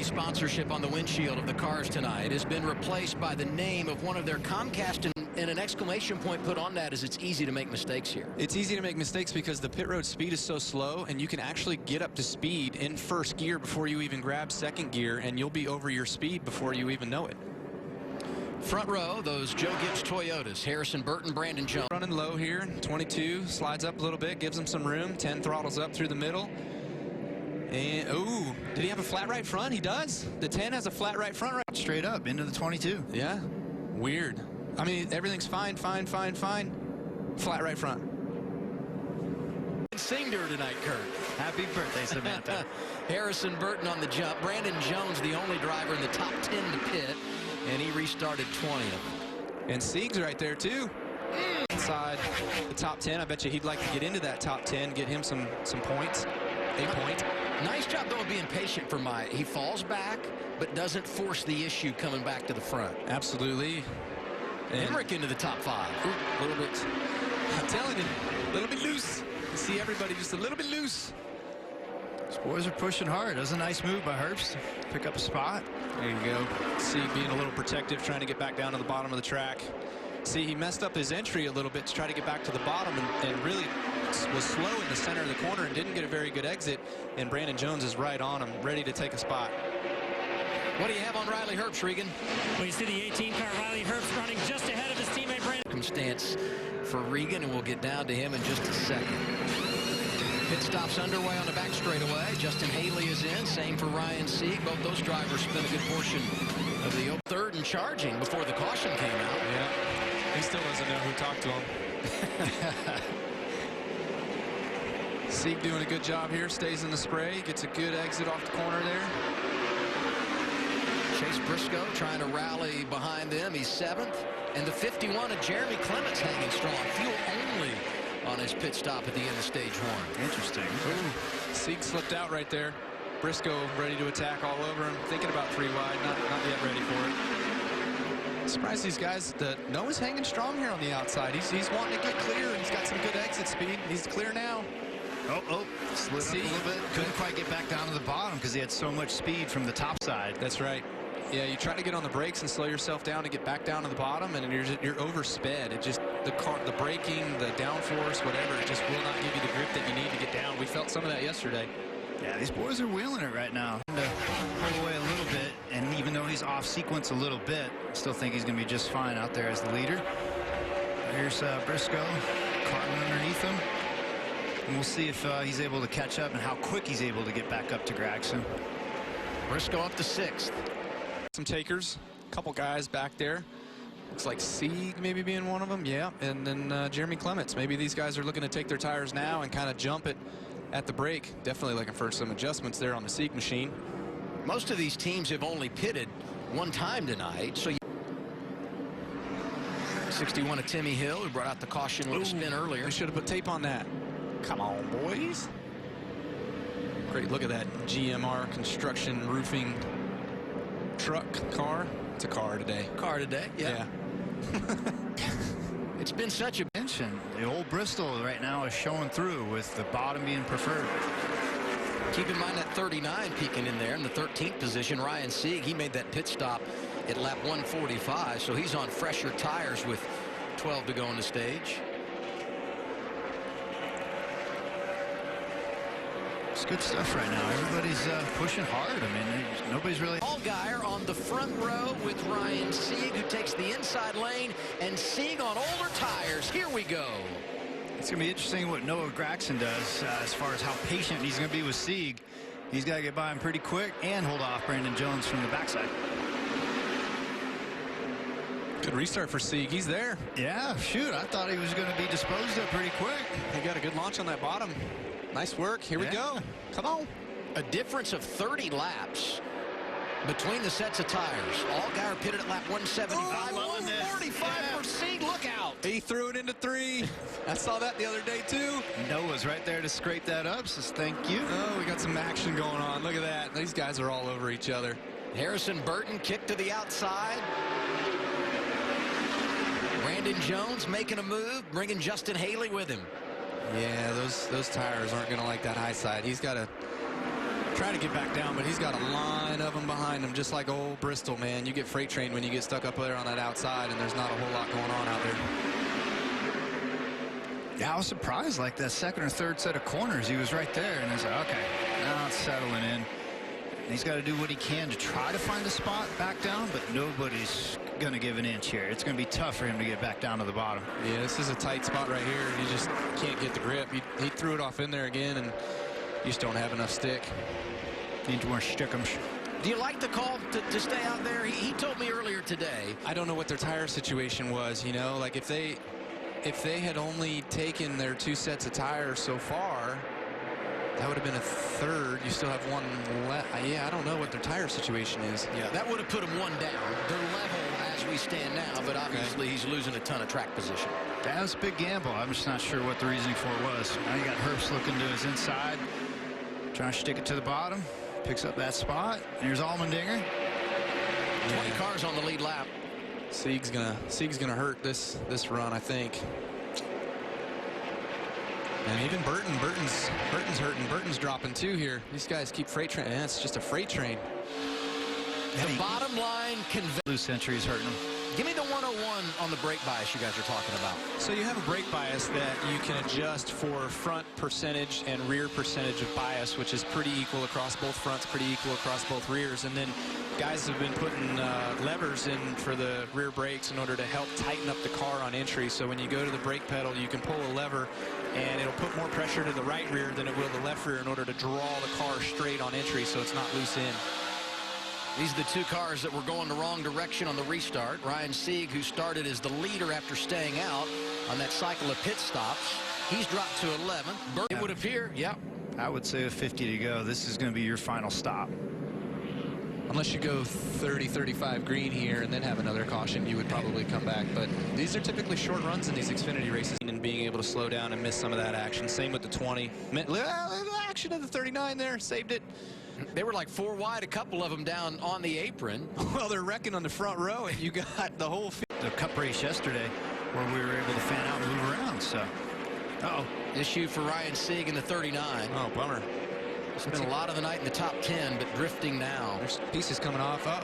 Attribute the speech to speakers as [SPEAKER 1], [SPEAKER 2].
[SPEAKER 1] Sony sponsorship on the windshield of the cars tonight has been replaced by the name of one of their Comcast, and an exclamation point put on that is it's easy to make mistakes here.
[SPEAKER 2] It's easy to make mistakes because the pit road speed is so slow, and you can actually get up to speed in first gear before you even grab second gear, and you'll be over your speed before you even know it.
[SPEAKER 1] Front row, those Joe Gibbs Toyotas, Harrison Burton, Brandon Jones.
[SPEAKER 2] Running low here, 22, slides up a little bit, gives him some room, 10 throttles up through the middle. And, ooh, did he have a flat right front? He does. The 10 has a flat right front. Right
[SPEAKER 3] straight up into the 22.
[SPEAKER 2] Yeah, weird. I mean, everything's fine. Flat right front.
[SPEAKER 1] Sing to her tonight, Kurt.
[SPEAKER 3] Happy birthday, Samantha.
[SPEAKER 1] Harrison Burton on the jump. Brandon Jones, the only driver in the top 10 to pit, and he restarted 20th.
[SPEAKER 2] And Sieg's right there, too. Inside the top 10. I bet you he'd like to get into that top 10, get him some points. A point.
[SPEAKER 1] Nice job, though, of being patient for Mike. He falls back, but doesn't force the issue coming back to the front.
[SPEAKER 2] Absolutely. And
[SPEAKER 1] Emmerich into the top 5.
[SPEAKER 2] Ooh, a little bit. I'm telling you, a little bit loose. You see everybody just a little bit loose.
[SPEAKER 3] These boys are pushing hard. That was a nice move by Herbst. Pick up a spot.
[SPEAKER 2] There you go. See, being a little protective, trying to get back down to the bottom of the track. See, he messed up his entry a little bit to try to get back to the bottom, and really was slow in the center of the corner and didn't get a very good exit. And Brandon Jones is right on him, ready to take a spot.
[SPEAKER 1] What do you have on Riley Herbst, Regan?
[SPEAKER 4] Well, you see the 18 car Riley Herbst running just ahead of his teammate Brandon.
[SPEAKER 1] Circumstance for Regan, and we'll get down to him in just a second. Pit stops underway on the back straightaway. Justin Haley is in. Same for Ryan Sieg. Both those drivers spent a good portion of the third and charging before the caution came out.
[SPEAKER 2] Yeah. He still doesn't know who talked to him. Sieg doing a good job here. Stays in the spray. Gets a good exit off the corner there.
[SPEAKER 1] Chase Briscoe trying to rally behind them. He's 7th. And the 51 of Jeremy Clements hanging strong. Fuel only on his pit stop at the end of stage 1.
[SPEAKER 3] Interesting.
[SPEAKER 2] Ooh. Sieg slipped out right there. Briscoe ready to attack all over him. Thinking about 3 wide. Not yet ready for it. Surprised these guys. Noah's hanging strong here on the outside. He's wanting to get clear. He's got some good exit speed. He's clear now.
[SPEAKER 3] Oh, slid up a little bit. Couldn't quite get back down to the bottom because he had so much speed from the top side.
[SPEAKER 2] That's right. Yeah, you try to get on the brakes and slow yourself down to get back down to the bottom, and you're oversped. It just the braking, the downforce, whatever, it just will not give you the grip that you need to get down. We felt some of that yesterday.
[SPEAKER 3] Yeah, these boys are wheeling it right now. To pull away a little bit, and even though he's off sequence a little bit, I still think he's going to be just fine out there as the leader. Here's Briscoe, Carlin underneath him. And we'll see if he's able to catch up and how quick he's able to get back up to Gragson.
[SPEAKER 1] Briscoe up to 6th.
[SPEAKER 2] Some takers, a couple guys back there. Looks like Sieg maybe being one of them, yeah. And then Jeremy Clements. Maybe these guys are looking to take their tires now and kind of jump it at the brake. Definitely looking for some adjustments there on the Sieg machine.
[SPEAKER 1] Most of these teams have only pitted one time tonight, so 61 of Timmy Hill, who brought out the caution with a spin earlier.
[SPEAKER 2] We should have put tape on that. Come on, boys. Great, look at that GMR construction roofing truck car. It's a car today.
[SPEAKER 1] Car today, yeah. It's been such a
[SPEAKER 3] mention. The old Bristol right now is showing through with the bottom being preferred.
[SPEAKER 1] Keep in mind that 39 peeking in there in the 13th position. Ryan Sieg, he made that pit stop at lap 145, so he's on fresher tires with 12 to go on the stage.
[SPEAKER 3] It's good stuff right now. Everybody's pushing hard. I mean, nobody's really.
[SPEAKER 1] Allgaier on the front row with Ryan Sieg, who takes the inside lane, and Sieg on older tires. Here we go.
[SPEAKER 3] It's going to be interesting what Noah Gragson does as far as how patient he's going to be with Sieg. He's got to get by him pretty quick and hold off Brandon Jones from the backside.
[SPEAKER 2] Good restart for Sieg. He's there.
[SPEAKER 3] Yeah, shoot. I thought he was going to be disposed of pretty quick.
[SPEAKER 2] He got a good launch on that bottom. Nice work. Here we go. Come on.
[SPEAKER 1] A difference of 30 laps between the sets of tires. Allgaier pitted at lap 175. 145 for Sieg. Look out.
[SPEAKER 2] He threw it into 3. I saw that the other day, too.
[SPEAKER 3] Noah's right there to scrape that up, says thank you.
[SPEAKER 2] Oh, we got some action going on. Look at that. These guys are all over each other.
[SPEAKER 1] Harrison Burton kicked to the outside. Brandon Jones making a move, bringing Justin Haley with him.
[SPEAKER 2] Yeah, those tires aren't going to like that high side. He's got to Try to get back down, but he's got a line of them behind him, just like old Bristol, man. You get freight trained when you get stuck up there on that outside, and there's not a whole lot going on out there.
[SPEAKER 3] Yeah, I was surprised, like that second or third set of corners, he was right there, and I was like, okay, now it's settling in. And he's got to do what he can to try to find a spot back down, but nobody's going to give an inch here. It's going to be tough for him to get back down to the bottom.
[SPEAKER 2] Yeah, this is a tight spot right here, and he just can't get the grip. He threw it off in there again, and you just don't have enough stick.
[SPEAKER 3] Need more stickums.
[SPEAKER 1] Do you like the call to stay out there? He told me earlier today.
[SPEAKER 2] I don't know what their tire situation was, you know, like if they had only taken their 2 sets of tires so far, that would have been a third. You still have one left. Yeah, I don't know what their tire situation is.
[SPEAKER 1] Yeah, that would have put him 1 down. They're level as we stand now, but obviously he's losing a ton of track position.
[SPEAKER 3] That was a big gamble. I'm just not sure what the reasoning for it was. Now you got Herbst looking to his inside, trying to stick it to the bottom. Picks up that spot. Here's Allmendinger.
[SPEAKER 1] 20 cars on the lead lap.
[SPEAKER 2] Sieg's gonna hurt this run, I think. And even Burton's hurting. Burton's dropping too here. These guys keep freight train. Yeah, it's just a freight train.
[SPEAKER 1] The bottom line
[SPEAKER 3] Loose entries hurting him.
[SPEAKER 1] Give me the 101 on the brake bias you guys are talking about.
[SPEAKER 2] So you have a brake bias that you can adjust for front percentage and rear percentage of bias, which is pretty equal across both fronts, pretty equal across both rears. And then guys have been putting levers in for the rear brakes in order to help tighten up the car on entry. So when you go to the brake pedal, you can pull a lever and it'll put more pressure to the right rear than it will the left rear in order to draw the car straight on entry so it's not loose in.
[SPEAKER 1] These are the 2 cars that were going the wrong direction on the restart. Ryan Sieg, who started as the leader after staying out on that cycle of pit stops, he's dropped to 11th. It would appear, yeah.
[SPEAKER 3] I would say with 50 to go, this is going to be your final stop.
[SPEAKER 2] Unless you go 30-35 green here and then have another caution, you would probably come back. But these are typically short runs in these Xfinity races, and being able to slow down and miss some of that action. Same with the 20. Little action of the 39 there, saved it.
[SPEAKER 1] They were like 4 wide, a couple of them down on the apron.
[SPEAKER 2] Well, they're wrecking on the front row, and you got the whole field.
[SPEAKER 3] The Cup race yesterday where we were able to fan out and move around, so. Uh-oh.
[SPEAKER 1] Issue for Ryan Sieg in the 39.
[SPEAKER 2] Oh, bummer.
[SPEAKER 1] Spent a lot of the night in the top 10, but drifting now.
[SPEAKER 2] There's pieces coming off. Uh-oh.